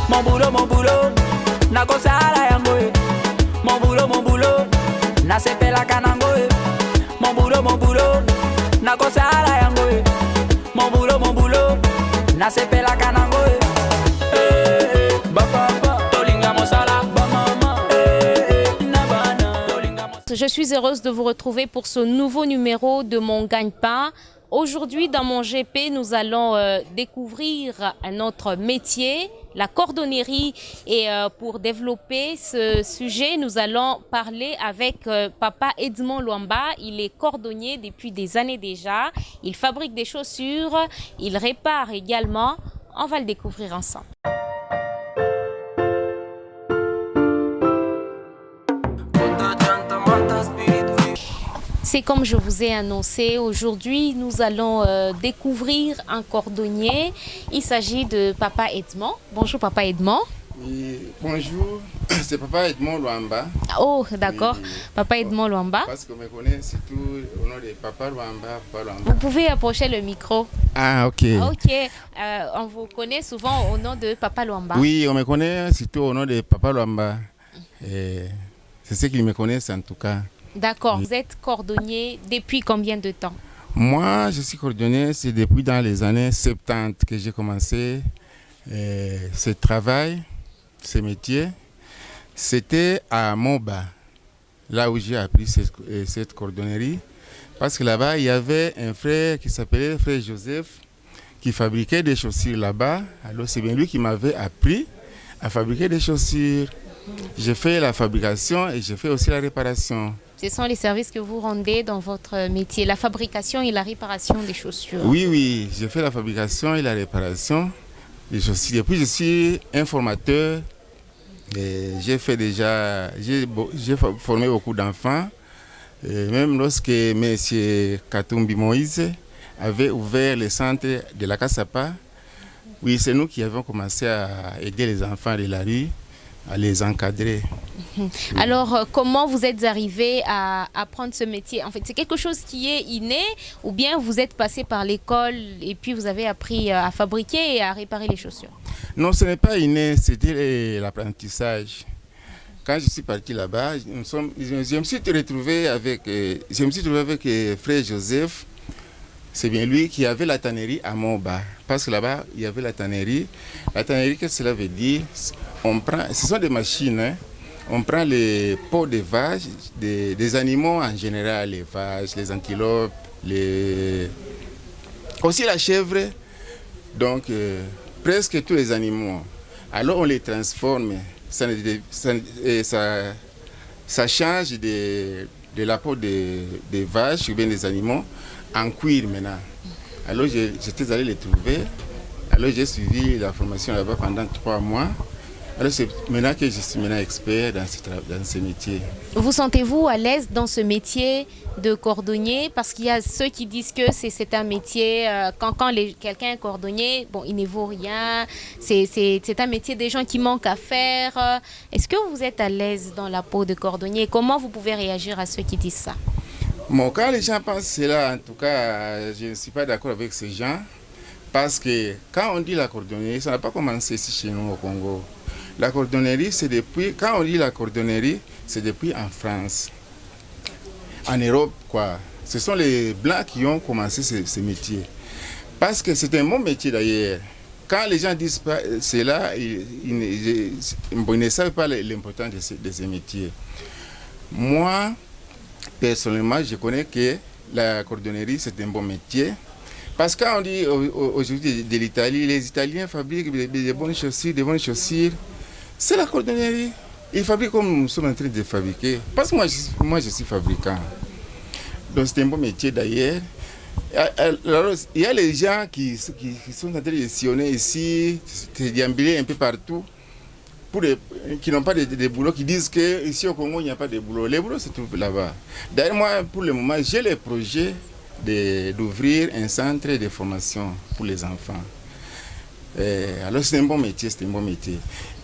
mon boulot, na kosala yango. Mon boulot, na sepela kanango. Mon boulot, na kosala yango. Mon boulot, na sepela kanango. Je suis heureuse de vous retrouver pour ce nouveau numéro de Mon Gagne-Pain. Aujourd'hui, dans mon GP, nous allons découvrir un autre métier, la cordonnerie. Et pour développer ce sujet, nous allons parler avec Papa Edmond Luamba. Il est cordonnier depuis des années déjà. Il fabrique des chaussures, il répare également. On va le découvrir ensemble. C'est comme je vous ai annoncé, aujourd'hui nous allons découvrir un cordonnier. Il s'agit de Papa Edmond. Bonjour Papa Edmond. Oui, bonjour, c'est Papa Edmond Luamba. Oh d'accord, oui. Papa Edmond Luamba. Parce qu'on me connaît surtout au nom de Papa Luamba, Papa Luamba. Vous pouvez approcher le micro. Ah ok. Ok, on vous connaît souvent au nom de Papa Luamba. Oui, on me connaît surtout au nom de Papa Luamba. C'est ce qu'ils me connaissent en tout cas. D'accord. Vous êtes cordonnier depuis combien de temps? Moi, je suis cordonnier, c'est depuis dans les années 70 que j'ai commencé ce travail, ce métier. C'était à Moba, là où j'ai appris cette cordonnerie. Parce que là-bas, il y avait un frère qui s'appelait Frère Joseph, qui fabriquait des chaussures là-bas. Alors c'est bien lui qui m'avait appris à fabriquer des chaussures. J'ai fait la fabrication et j'ai fait aussi la réparation. Ce sont les services que vous rendez dans votre métier, la fabrication et la réparation des chaussures. Oui, j'ai fait la fabrication et la réparation des chaussures. Et puis je suis un formateur. J'ai formé beaucoup d'enfants. Même lorsque M. Katumbi Moïse avait ouvert le centre de la Kassapa, oui, c'est nous qui avons commencé à aider les enfants de la rue, à les encadrer. Alors, comment vous êtes arrivé à apprendre ce métier? En fait, c'est quelque chose qui est inné ou bien vous êtes passé par l'école et puis vous avez appris à fabriquer et à réparer les chaussures? Non, ce n'est pas inné, c'était l'apprentissage. Quand je suis parti là-bas, je me suis retrouvé avec Frère Joseph. C'est bien lui qui avait la tannerie à Moba. Parce que là-bas, il y avait la tannerie. La tannerie, qu'est-ce que cela veut dire? Ce sont des machines, hein. On prend les peaux des vaches, des animaux en général, les vaches, les antilopes, aussi la chèvre, donc presque tous les animaux. Alors on les transforme, ça change de la peau des vaches ou bien des animaux en cuir maintenant. Alors j'étais allé les trouver, alors j'ai suivi la formation là-bas pendant 3 mois. Alors c'est maintenant que je suis expert dans ce métier. Vous sentez-vous à l'aise dans ce métier de cordonnier? Parce qu'il y a ceux qui disent que c'est un métier, quand quelqu'un est cordonnier, bon, il ne vaut rien, c'est un métier des gens qui manquent à faire. Est-ce que vous êtes à l'aise dans la peau de cordonnier? Comment vous pouvez réagir à ceux qui disent ça? Bon, quand les gens pensent cela, en tout cas, je ne suis pas d'accord avec ces gens. Parce que quand on dit la cordonnerie, ça n'a pas commencé ici chez nous au Congo. La cordonnerie, c'est depuis, quand on dit la cordonnerie, c'est depuis en France, en Europe, quoi. Ce sont les Blancs qui ont commencé ce métier. Parce que c'est un bon métier d'ailleurs. Quand les gens disent pas cela, ils ne savent pas l'importance de ce métier. Moi, personnellement, je connais que la cordonnerie, c'est un bon métier. Parce que quand on dit aujourd'hui de l'Italie, les Italiens fabriquent des bonnes chaussures, c'est la cordonnerie. Ils fabriquent comme nous sommes en train de fabriquer. Parce que moi je suis fabricant. Donc c'est un bon métier d'ailleurs. Alors, il y a les gens qui sont en train de sillonner ici, de déambuler un peu partout, qui n'ont pas de boulot, qui disent qu'ici au Congo il n'y a pas de boulot. Les boulots se trouvent là-bas. D'ailleurs moi pour le moment j'ai le projet d'ouvrir un centre de formation pour les enfants. Alors c'est un bon métier,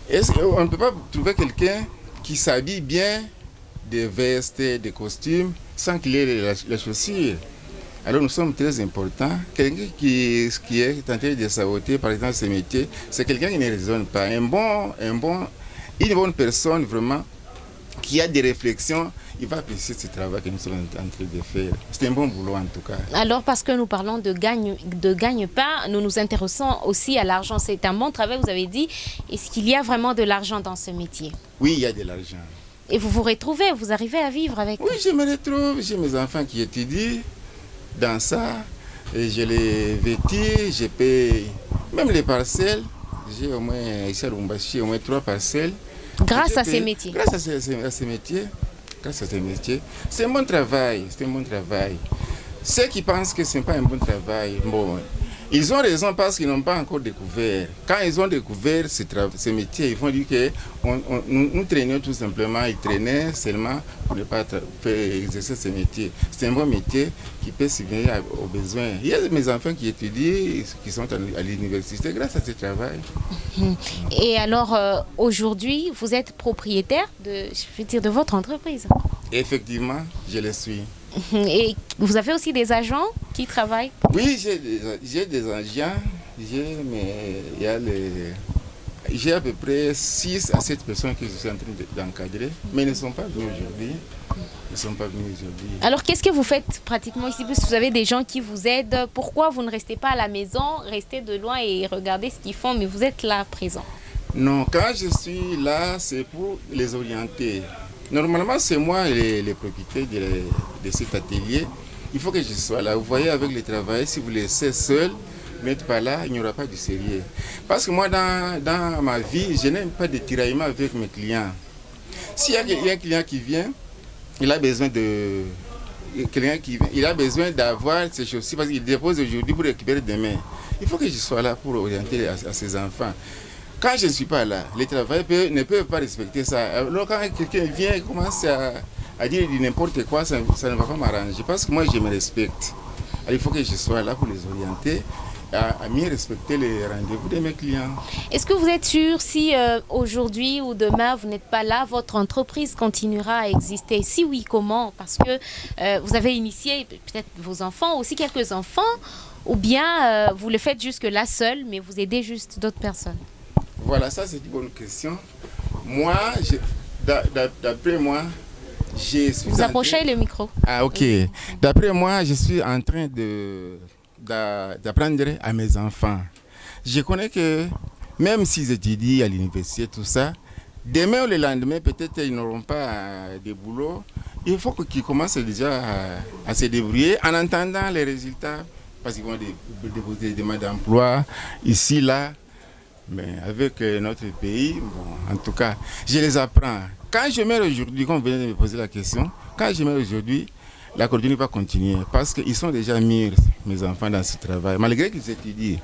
on ne peut pas trouver quelqu'un qui s'habille bien, des vestes, des costumes, sans qu'il ait les chaussures. Alors nous sommes très importants. Quelqu'un qui est en train de saboter, par exemple, ce métier, c'est quelqu'un qui ne raisonne pas. Une bonne personne, vraiment, qui a des réflexions, il va apprécier ce travail que nous sommes en train de faire. C'est un bon boulot en tout cas. Alors, parce que nous parlons de gagne-pain, nous nous intéressons aussi à l'argent. C'est un bon travail, vous avez dit. Est-ce qu'il y a vraiment de l'argent dans ce métier? Oui, il y a de l'argent. Et vous vous retrouvez, vous arrivez à vivre avec? Oui, je me retrouve. J'ai mes enfants qui étudient dans ça. Et je les vêtis, je paye même les parcelles. J'ai au moins, ici à Lubumbashi, au moins 3 parcelles. Grâce à ces métiers. Grâce à ces métiers. Grâce à ces métiers. C'est un bon travail. C'est un bon travail. Ceux qui pensent que ce n'est pas un bon travail, bon, ils ont raison parce qu'ils n'ont pas encore découvert. Quand ils ont découvert ce métier, ils vont dire que nous traînions tout simplement, ils traînaient seulement pour ne pas exercer ce métier. C'est un bon métier qui peut subvenir aux besoins. Il y a mes enfants qui étudient, qui sont à l'université grâce à ce travail. Et alors, aujourd'hui, vous êtes propriétaire de votre entreprise? Effectivement, je le suis. Et vous avez aussi des agents qui travaillent? Oui, j'ai des agents. J'ai à peu près 6 à 7 personnes que je suis en train d'encadrer, mais ils ne sont pas venus aujourd'hui. Alors, qu'est-ce que vous faites pratiquement ici? Parce que vous avez des gens qui vous aident. Pourquoi vous ne restez pas à la maison, restez de loin et regardez ce qu'ils font, mais vous êtes là présent? Non, quand je suis là, c'est pour les orienter. Normalement, c'est moi les propriétaires de cet atelier. Il faut que je sois là. Vous voyez, avec les travailleurs, si vous laissez seul, vous n'êtes pas là, il n'y aura pas de sérieux. Parce que moi, dans ma vie, je n'aime pas de tiraillement avec mes clients. S'il y a un client qui vient, il a besoin d'avoir ces choses-ci parce qu'il dépose aujourd'hui pour récupérer demain. Il faut que je sois là pour orienter à ses enfants. Quand je ne suis pas là, les travailleurs ne peuvent pas respecter ça. Alors quand quelqu'un vient et commence à dire n'importe quoi, ça ne va pas m'arranger. Parce que moi, je me respecte. Alors, il faut que je sois là pour les orienter, à mieux respecter les rendez-vous de mes clients. Est-ce que vous êtes sûr si aujourd'hui ou demain, vous n'êtes pas là, votre entreprise continuera à exister? Si oui, comment? Parce que vous avez initié peut-être vos enfants, aussi quelques enfants, ou bien vous le faites jusque-là seul, mais vous aidez juste d'autres personnes? Voilà, ça c'est une bonne question. Moi, d'après moi, je suis... Vous approchez le micro. Ah, ok. D'après moi, je suis en train d'apprendre à mes enfants. Je connais que même s'ils étudient à l'université, tout ça, demain ou le lendemain, peut-être ils n'auront pas de boulot. Il faut qu'ils commencent déjà à se débrouiller en attendant les résultats, parce qu'ils vont déposer des demandes d'emploi ici, là. Mais avec notre pays, bon, en tout cas, je les apprends. Quand je mets aujourd'hui, comme vous venez de me poser la question, quand je mets aujourd'hui, la coordonnée va continuer parce qu'ils sont déjà mis, mes enfants, dans ce travail, malgré qu'ils étudient.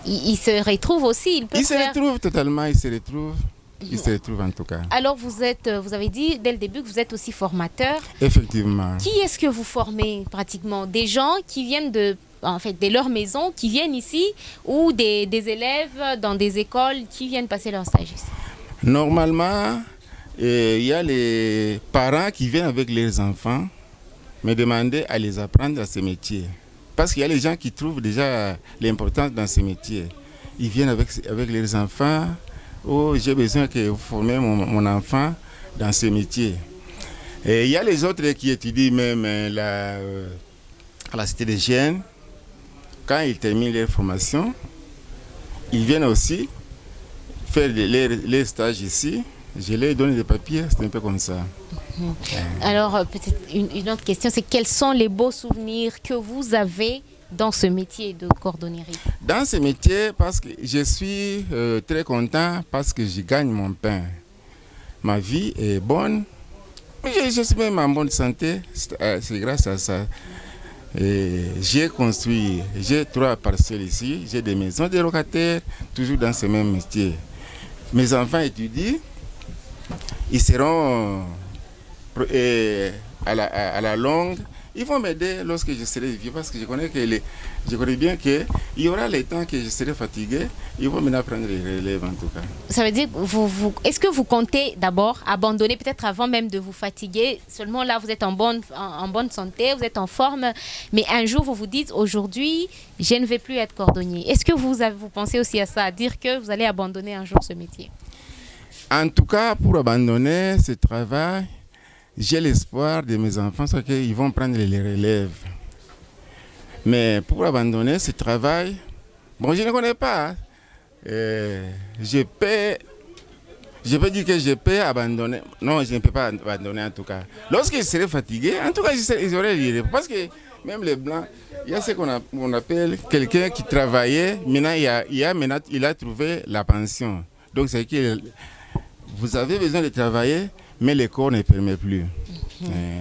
Ils se retrouvent aussi? Ils se retrouvent totalement, ils se retrouvent en tout cas. Alors vous avez dit dès le début que vous êtes aussi formateur. Effectivement. Qui est-ce que vous formez pratiquement? Des gens qui viennent de leur maison, qui viennent ici, ou des élèves dans des écoles qui viennent passer leur stage ici? Normalement, il y a les parents qui viennent avec leurs enfants me demander à les apprendre à ces métiers. Parce qu'il y a les gens qui trouvent déjà l'importance dans ces métiers. Ils viennent avec leurs enfants. Oh, j'ai besoin que vous formez mon enfant dans ces métiers. Et il y a les autres qui étudient même à la Cité des Jeunes. Quand ils terminent leur formation, ils viennent aussi faire les stages ici. Je leur donne des papiers, c'est un peu comme ça. Alors, peut-être une autre question, c'est quels sont les beaux souvenirs que vous avez dans ce métier de cordonnerie? Dans ce métier, parce que je suis très content parce que je gagne mon pain. Ma vie est bonne. Je suis même en bonne santé, c'est grâce à ça. J'ai construit, j'ai 3 parcelles ici, j'ai des maisons de locataires, toujours dans ce même métier. Mes enfants étudient, ils seront à la longue, Ils vont m'aider lorsque je serai vieux parce que je connais bien qu'il y aura les temps que je serai fatigué. Ils vont maintenant prendre les relèves en tout cas. Ça veut dire, est-ce que vous comptez d'abord abandonner peut-être avant même de vous fatiguer? Seulement là, vous êtes en bonne santé, vous êtes en forme, mais un jour vous vous dites, aujourd'hui, je ne vais plus être cordonnier. Est-ce que vous pensez aussi à ça, à dire que vous allez abandonner un jour ce métier? En tout cas, pour abandonner ce travail, j'ai l'espoir de mes enfants qu'ils vont prendre les relèves. Mais pour abandonner ce travail, bon, je ne connais pas. Je peux dire que je peux abandonner. Non, je ne peux pas abandonner en tout cas. Lorsque je serai fatigué, en tout cas, j'aurai l'idée. Parce que même les Blancs, il y a ce qu'on appelle quelqu'un qui travaillait. Maintenant, il a trouvé la pension. Donc, c'est que vous avez besoin de travailler, mais le corps ne permet plus.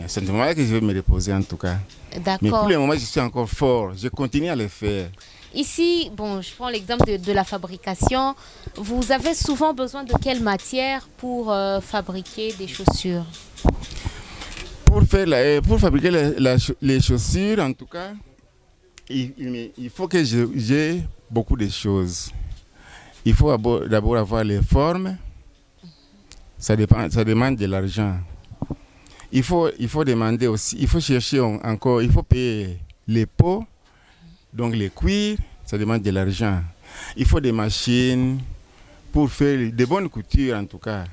C'est le moment que je vais me reposer en tout cas. D'accord. Mais pour le moment, je suis encore fort. Je continue à le faire. Ici, bon, je prends l'exemple de la fabrication. Vous avez souvent besoin de quelle matière pour fabriquer des chaussures? Pour fabriquer les chaussures, en tout cas, il faut que j'ai beaucoup de choses. Il faut d'abord avoir les formes. Ça demande de l'argent. Il faut demander aussi, il faut chercher encore, il faut payer les peaux, donc les cuirs, ça demande de l'argent. Il faut des machines pour faire de bonnes coutures en tout cas.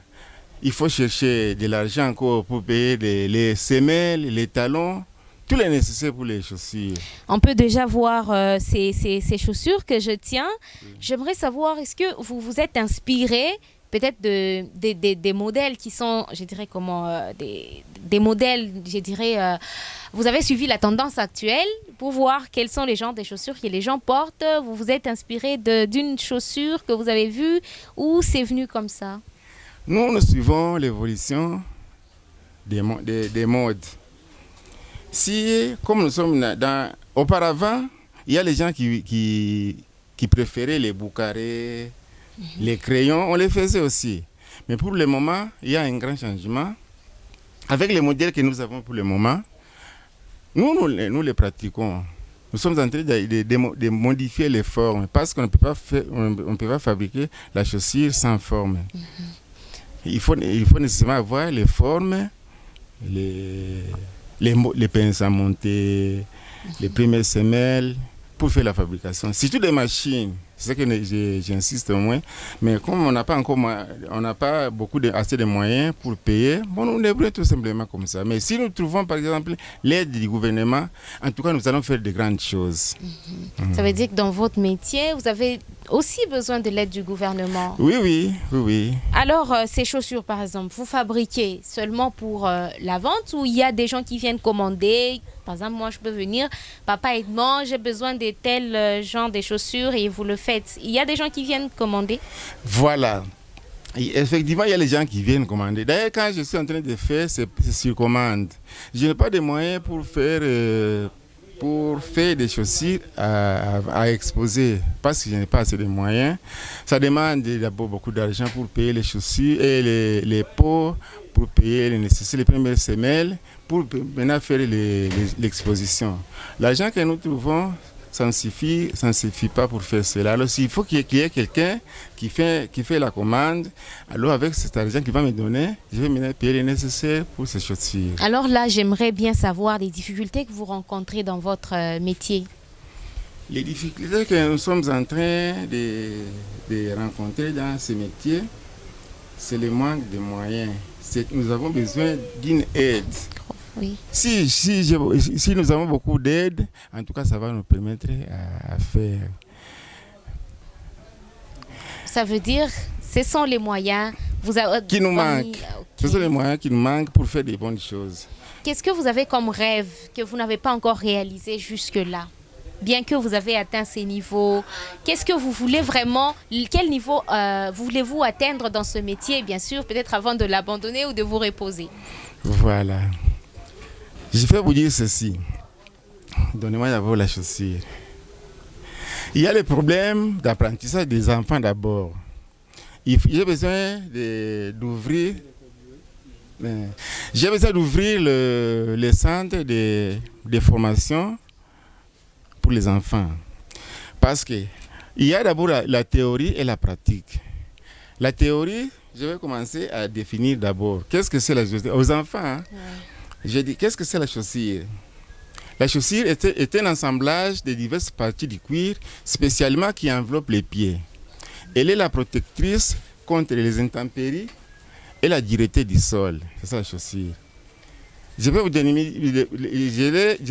Il faut chercher de l'argent encore pour payer les semelles, les talons, tout le nécessaire pour les chaussures. On peut déjà voir ces chaussures que je tiens. J'aimerais savoir, est-ce que vous vous êtes inspiré peut-être des modèles qui sont, je dirais des modèles, je dirais, vous avez suivi la tendance actuelle pour voir quels sont les genres de chaussures que les gens portent. Vous vous êtes inspiré d'une chaussure que vous avez vue ou c'est venu comme ça? Nous suivons l'évolution des modes. Si, comme nous sommes auparavant, il y a les gens qui préféraient les boucarés, les crayons, on les faisait aussi. Mais pour le moment, il y a un grand changement. Avec les modèles que nous avons pour le moment, nous les pratiquons. Nous sommes en train de modifier les formes parce qu'on ne peut pas fabriquer la chaussure sans forme. Il faut nécessairement avoir les formes, les pinces à monter, les premières semelles pour faire la fabrication. C'est toutes des machines. C'est ça que j'insiste au moins. Mais comme on n'a pas assez de moyens pour payer, bon, nous débrouillons tout simplement comme ça. Mais si nous trouvons par exemple l'aide du gouvernement, en tout cas nous allons faire de grandes choses. Ça veut dire que dans votre métier, vous avez aussi besoin de l'aide du gouvernement? Oui. Alors, ces chaussures par exemple, vous fabriquez seulement pour la vente ou il y a des gens qui viennent commander? Par exemple, moi, je peux venir, papa aide-moi, j'ai besoin de tel genre de chaussures et vous le faites. Il y a des gens qui viennent commander? Voilà. Et effectivement, il y a les gens qui viennent commander. D'ailleurs, quand je suis en train de faire, c'est sur commande. Je n'ai pas de moyens pour faire des chaussures à exposer parce que je n'ai pas assez de moyens. Ça demande d'abord beaucoup d'argent pour payer les chaussures et les pots, pour payer les nécessaires, les premières semelles, pour maintenant faire l'exposition. L'argent que nous trouvons, ça ne suffit pas pour faire cela. Alors il faut qu'il y ait quelqu'un qui fait la commande. Alors avec cet argent qu'il va me donner, je vais maintenant payer les nécessaires pour ces chaussures. Alors là, j'aimerais bien savoir les difficultés que vous rencontrez dans votre métier. Les difficultés que nous sommes en train de rencontrer dans ce métier, c'est le manque de moyens. Nous avons besoin d'une aide. Oui. Si nous avons beaucoup d'aide, en tout cas, ça va nous permettre à faire. Ça veut dire, ce sont les moyens qui nous manquent. Okay. Ce sont les moyens qui nous manquent pour faire des bonnes choses. Qu'est-ce que vous avez comme rêve que vous n'avez pas encore réalisé jusque-là? Bien que vous avez atteint ces niveaux, qu'est-ce que vous voulez vraiment, quel niveau voulez-vous atteindre dans ce métier, bien sûr, peut-être avant de l'abandonner ou de vous reposer? Voilà. Je vais vous dire ceci. Donnez-moi d'abord la chaussure. Il y a le problème d'apprentissage des enfants d'abord. J'ai besoin d'ouvrir J'ai besoin d'ouvrir le centre de formation pour les enfants. Parce qu'il y a d'abord la théorie et la pratique. La théorie, je vais commencer à définir d'abord. Qu'est-ce que c'est la chaussure? Aux enfants, hein, j'ai dit, qu'est-ce que c'est la chaussure? La chaussure est un assemblage de diverses parties du cuir, spécialement qui enveloppe les pieds. Elle est la protectrice contre les intempéries et la dureté du sol. C'est ça la chaussure. Je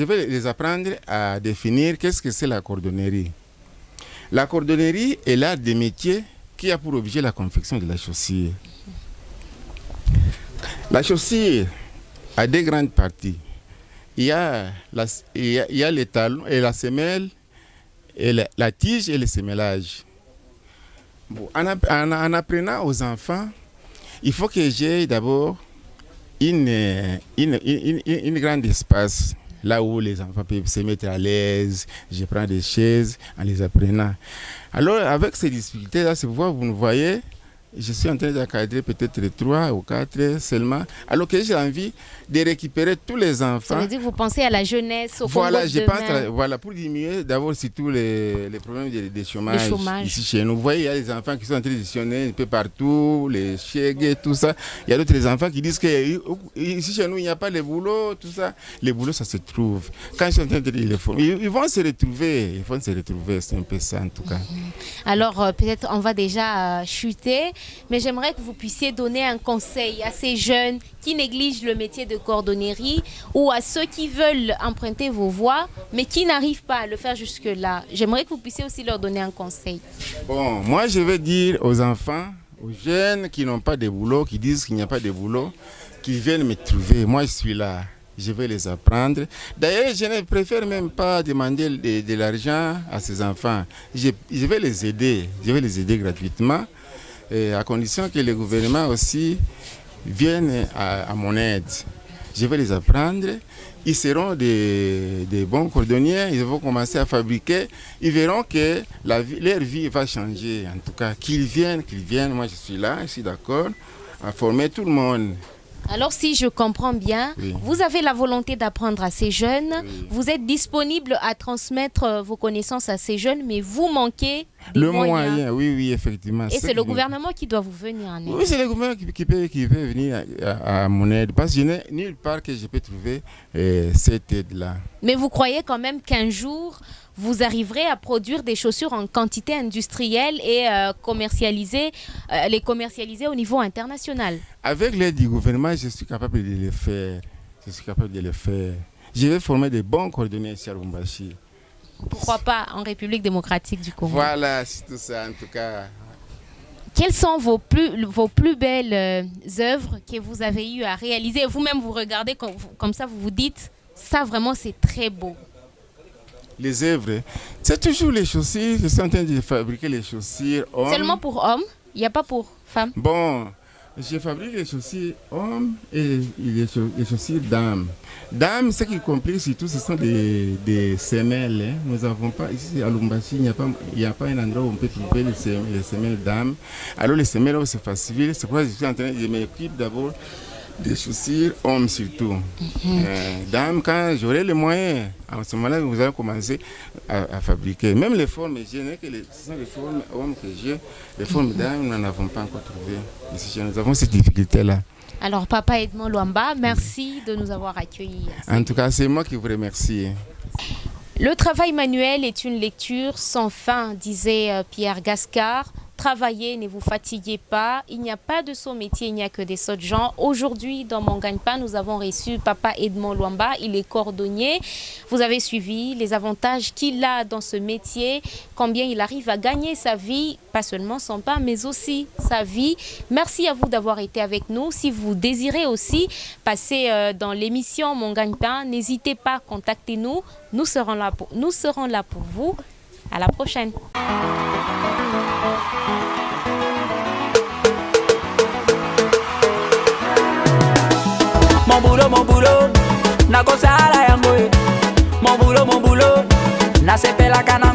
vais les apprendre à définir qu'est-ce que c'est la cordonnerie. La cordonnerie est l'art des métiers qui a pour objet la confection de la chaussure. La chaussure a deux grandes parties. Il y a les talons et la semelle, et la tige et le sémellage. Bon, en apprenant aux enfants, il faut que j'ai d'abord une grande espace là où les enfants peuvent se mettre à l'aise. Je prends des chaises en les apprenant. Alors, avec ces difficultés-là, c'est pourquoi vous me voyez, je suis en train d'encadrer peut-être 3 ou 4 seulement, alors que j'ai envie de récupérer tous les enfants. Ça veut dire que vous pensez à la jeunesse, au voilà, Congo je de pense demain. Voilà, pour diminuer d'abord surtout les problèmes de chômage, ici chez nous. Vous voyez, il y a des enfants qui sont en train de décisionner un peu partout, les chèques, tout ça. Il y a d'autres enfants qui disent que ici chez nous, il n'y a pas de boulot, tout ça. Les boulots, ça se trouve. Quand ils sont en train de dire ils vont se retrouver. C'est un peu ça en tout cas. Alors, peut-être on va déjà chuter, mais j'aimerais que vous puissiez donner un conseil à ces jeunes qui négligent le métier de cordonnerie ou à ceux qui veulent emprunter vos voies, mais qui n'arrivent pas à le faire jusque-là. J'aimerais que vous puissiez aussi leur donner un conseil. Bon, moi, je vais dire aux enfants, aux jeunes qui n'ont pas de boulot, qui disent qu'il n'y a pas de boulot, qu'ils viennent me trouver. Moi, je suis là. Je vais les apprendre. D'ailleurs, je ne préfère même pas demander de l'argent à ces enfants. Je vais les aider. Je vais les aider gratuitement, à condition que le gouvernement aussi vienne à mon aide. Je vais les apprendre. Ils seront des bons cordonniers. Ils vont commencer à fabriquer. Ils verront que leur vie va changer. En tout cas, qu'ils viennent. Moi, je suis là, je suis d'accord à former tout le monde. Alors, si je comprends bien, Oui. vous avez la volonté d'apprendre à ces jeunes, Oui. vous êtes disponible à transmettre vos connaissances à ces jeunes, mais vous manquez des Le moyens. moyen, oui, effectivement. Et c'est le gouvernement qui doit vous venir en aide. Oui, c'est le gouvernement qui peut venir à mon aide, parce que je n'ai nulle part que je peux trouver cette aide-là. Mais vous croyez quand même qu'un jour, vous arriverez à produire des chaussures en quantité industrielle et les commercialiser au niveau international? Avec l'aide du gouvernement, je suis capable de le faire. Je vais former des bons coordonnées ici à Lubumbashi. Pourquoi pas en République démocratique du Congo? Voilà, c'est tout ça en tout cas. Quelles sont vos plus belles œuvres que vous avez eu à réaliser? Vous-même, vous regardez comme ça, vous vous dites, ça vraiment c'est très beau. Les œuvres, c'est toujours les chaussures. Je suis en train de fabriquer les chaussures hommes. Seulement pour hommes? Il n'y a pas pour femmes? Bon, je fabrique les chaussures hommes et les chaussures dames. Dames, ce qui complique surtout, ce sont des semelles. Hein. Nous n'avons pas, ici à Lubumbashi, il n'y a pas un endroit où on peut trouver les semelles dames. Alors les semelles, c'est facile. C'est pourquoi je suis en train de m'occuper d'abord des chaussures hommes surtout. Dames, quand j'aurai les moyens, à ce moment-là, vous allez commencer à fabriquer. Même les formes, ce sont les formes hommes que j'ai. Les formes dames, nous n'en avons pas encore trouvé. Ici, nous avons cette difficulté-là. Alors, Papa Edmond Luamba, merci de nous avoir accueillis. En tout cas, c'est moi qui vous remercie. Le travail manuel est une lecture sans fin, disait Pierre Gascard. Travaillez, ne vous fatiguez pas. Il n'y a pas de saut métier, il n'y a que des sauts de gens. Aujourd'hui, dans Mon Gagne-Pain, nous avons reçu Papa Edmond Luamba. Il est cordonnier. Vous avez suivi les avantages qu'il a dans ce métier, combien il arrive à gagner sa vie, pas seulement son pain, mais aussi sa vie. Merci à vous d'avoir été avec nous. Si vous désirez aussi passer dans l'émission Mon Gagne-Pain, n'hésitez pas, contactez-nous. Nous serons là pour vous. À la prochaine. Mon boulot, na kosala yango. Mon boulot, na sepela kana.